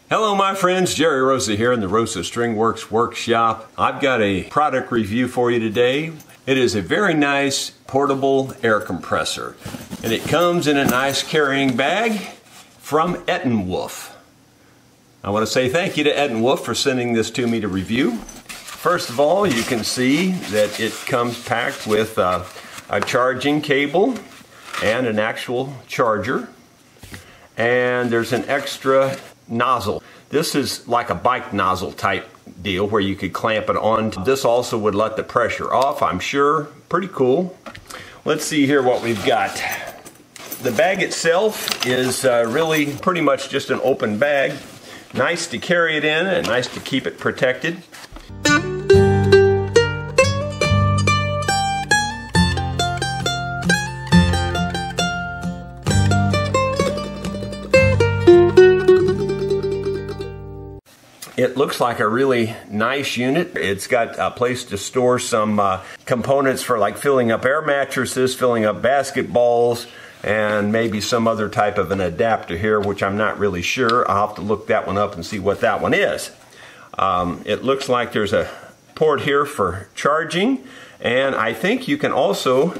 Hello my friends, Jerry Rosa here in the Rosa String Works workshop. I've got a product review for you today. It is a very nice portable air compressor, and it comes in a nice carrying bag from Etenwolf. I want to say thank you to Etenwolf for sending this to me to review. First of all, you can see that it comes packed with a charging cable and an actual charger, and there's an extra nozzle. This is like a bike nozzle type deal where you could clamp it on. This also would let the pressure off, I'm sure. Pretty cool. Let's see here what we've got. The bag itself is really pretty much just an open bag. Nice to carry it in and nice to keep it protected. It looks like a really nice unit. It's got a place to store some components for like filling up air mattresses, filling up basketballs, and maybe some other type of an adapter here, which I'm not really sure. I'll have to look that one up and see what that one is. It looks like there's a port here for charging, and I think you can also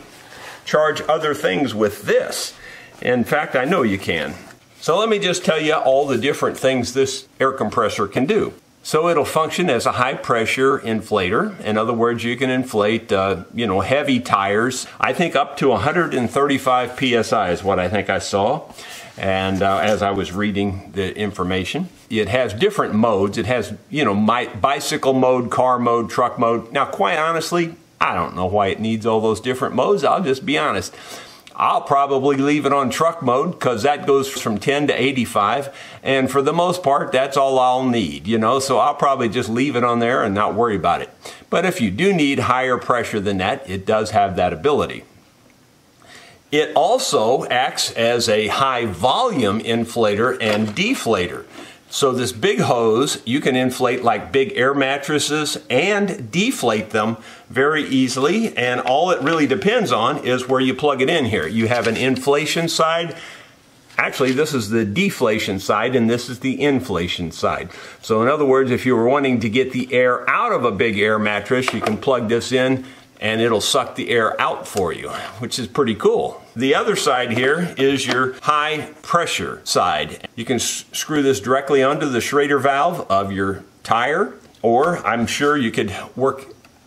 charge other things with this. In fact, I know you can. So let me just tell you all the different things this air compressor can do. So it'll function as a high pressure inflator. In other words, you can inflate heavy tires. I think up to 135 psi is what I think I saw. And as I was reading the information, it has different modes. It has, bicycle mode, car mode, truck mode. Now, quite honestly, I don't know why it needs all those different modes. I'll just be honest. I'll probably leave it on truck mode because that goes from 10 to 85, and for the most part that's all I'll need, so I'll probably just leave it on there and not worry about it. But if you do need higher pressure than that, it does have that ability. It also acts as a high volume inflator and deflator. So this big hose, you can inflate like big air mattresses and deflate them very easily, and all it really depends on is where you plug it in here. You have an inflation side. Actually, this is the deflation side and this is the inflation side. So in other words, if you were wanting to get the air out of a big air mattress, you can plug this in and it'll suck the air out for you, which is pretty cool. The other side here is your high pressure side. You can screw this directly onto the Schrader valve of your tire, or I'm sure you could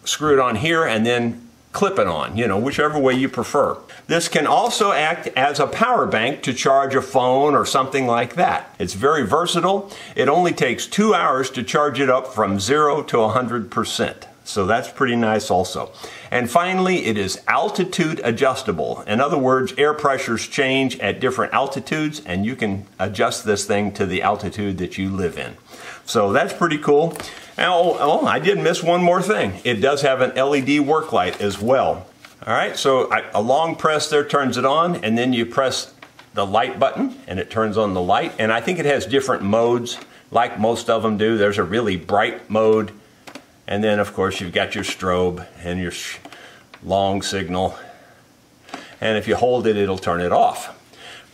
screw it on here and then clip it on, whichever way you prefer. This can also act as a power bank to charge a phone or something like that. It's very versatile. It only takes 2 hours to charge it up from 0 to 100%. So that's pretty nice also. And finally, it is altitude adjustable. In other words, air pressures change at different altitudes, and you can adjust this thing to the altitude that you live in. So that's pretty cool. Oh, I did miss one more thing. It does have an LED work light as well. All right, so a long press there turns it on, and then you press the light button and it turns on the light. And I think it has different modes, like most of them do. There's a really bright mode, and then of course you've got your strobe and your long signal, and if you hold it, it'll turn it off.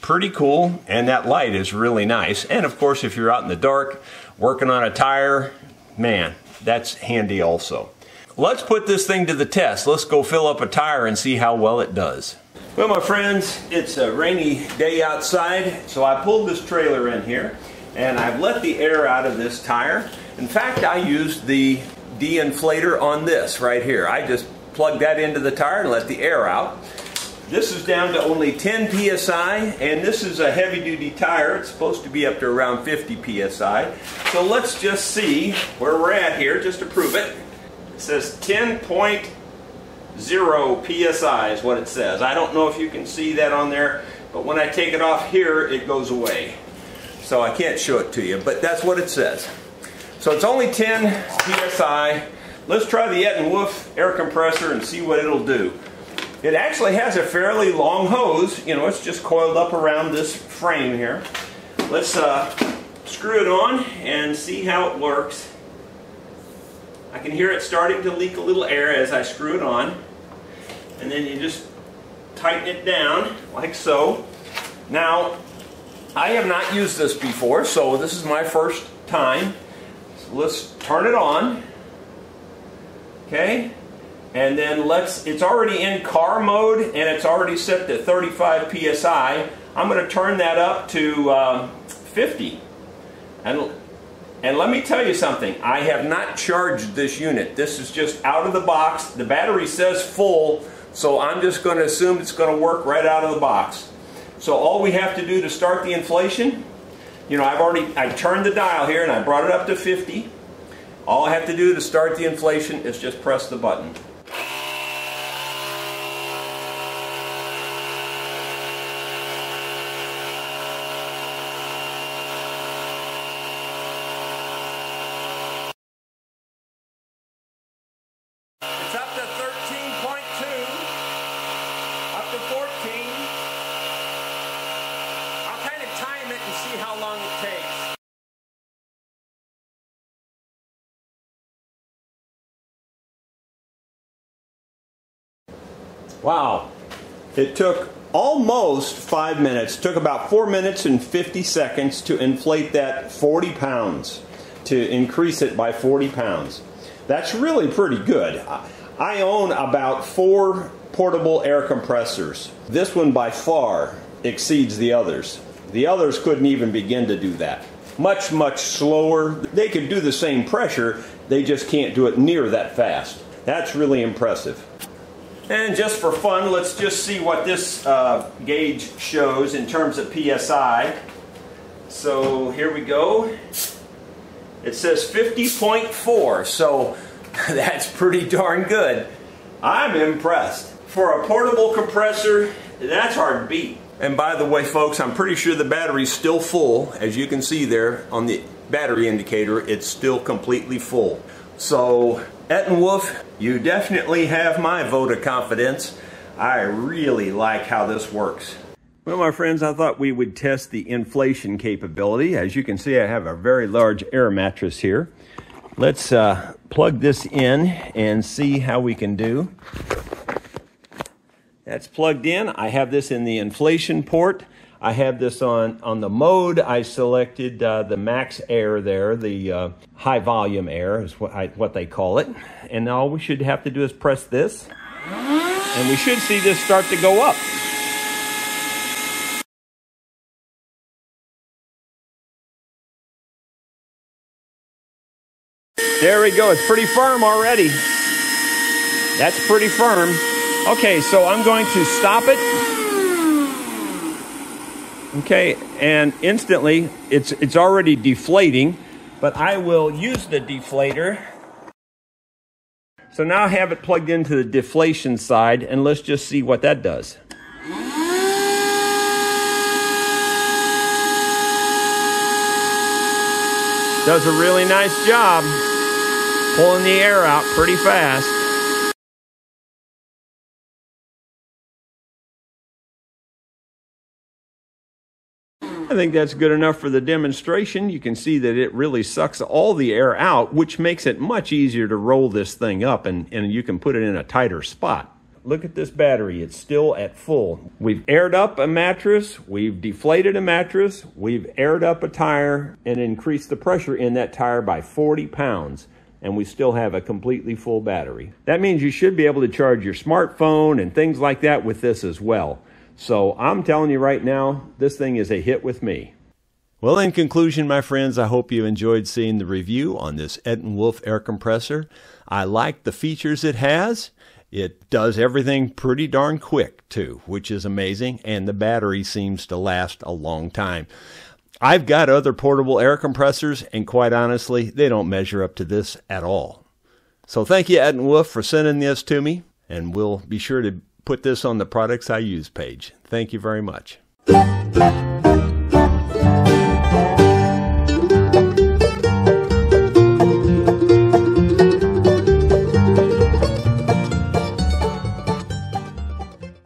Pretty cool, and that light is really nice. And of course, if you're out in the dark working on a tire, man, that's handy also. Let's put this thing to the test. Let's go fill up a tire and see how well it does. Well, my friends, it's a rainy day outside, so I pulled this trailer in here and I've let the air out of this tire. In fact, I used the de-inflator on this right here. I just plug that into the tire and let the air out. This is down to only 10 psi, and this is a heavy-duty tire. It's supposed to be up to around 50 psi. So let's just see where we're at here just to prove it. It says 10.0 psi is what it says. I don't know if you can see that on there, but when I take it off here, it goes away. So I can't show it to you, but that's what it says. So it's only 10 psi. Let's try the Etenwolf air compressor and see what it'll do. It actually has a fairly long hose. It's just coiled up around this frame here. Let's screw it on and see how it works. I can hear it starting to leak a little air as I screw it on. And then you just tighten it down like so. Now, I have not used this before, so this is my first time. So let's turn it on. Okay, and then it's already in car mode and it's already set to 35 psi. I'm going to turn that up to 50. And let me tell you something, I have not charged this unit. This is just out of the box. The battery says full, so I'm just going to assume it's going to work right out of the box. So all we have to do to start the inflation, you know, I turned the dial here and I brought it up to 50. All I have to do to start the inflation is just press the button. It's up to 13.2, up to 14. I'll kind of time it and see how long it takes. Wow, it took almost 5 minutes. It took about 4 minutes and 50 seconds to inflate that 40 pounds, to increase it by 40 pounds. That's really pretty good. I own about 4 portable air compressors. This one by far exceeds the others. The others couldn't even begin to do that. Much, much slower. They could do the same pressure, they just can't do it near that fast. That's really impressive. And just for fun, let's just see what this gauge shows in terms of PSI. So here we go. It says 50.4, so that's pretty darn good. I'm impressed. For a portable compressor, that's hard to beat. And by the way, folks, I'm pretty sure the battery's still full. As you can see there on the battery indicator, it's still completely full. So, Etenwolf, you definitely have my vote of confidence. I really like how this works. Well, my friends, I thought we would test the inflation capability. As you can see, I have a very large air mattress here. Let's plug this in and see how we can do. That's plugged in. I have this in the inflation port. I have this on the mode. I selected the max air there, the high volume air is what they call it. And all we should have to do is press this, and we should see this start to go up. There we go. It's pretty firm already. That's pretty firm. Okay, so I'm going to stop it. Okay, and instantly it's already deflating, but I will use the deflator. So now I have it plugged into the deflation side, and let's just see what that does. Does a really nice job pulling the air out pretty fast. I think that's good enough for the demonstration. You can see that it really sucks all the air out, which makes it much easier to roll this thing up, and you can put it in a tighter spot. Look at this battery. It's still at full. We've aired up a mattress, we've deflated a mattress, we've aired up a tire, and increased the pressure in that tire by 40 pounds. And we still have a completely full battery. That means you should be able to charge your smartphone and things like that with this as well. So I'm telling you right now, this thing is a hit with me. Well, in conclusion, my friends, I hope you enjoyed seeing the review on this Etenwolf air compressor. I like the features it has. It does everything pretty darn quick too, which is amazing, and the battery seems to last a long time. I've got other portable air compressors, and quite honestly, they don't measure up to this at all. So thank you, Etenwolf, for sending this to me, and we'll be sure to put this on the Products I Use page. Thank you very much.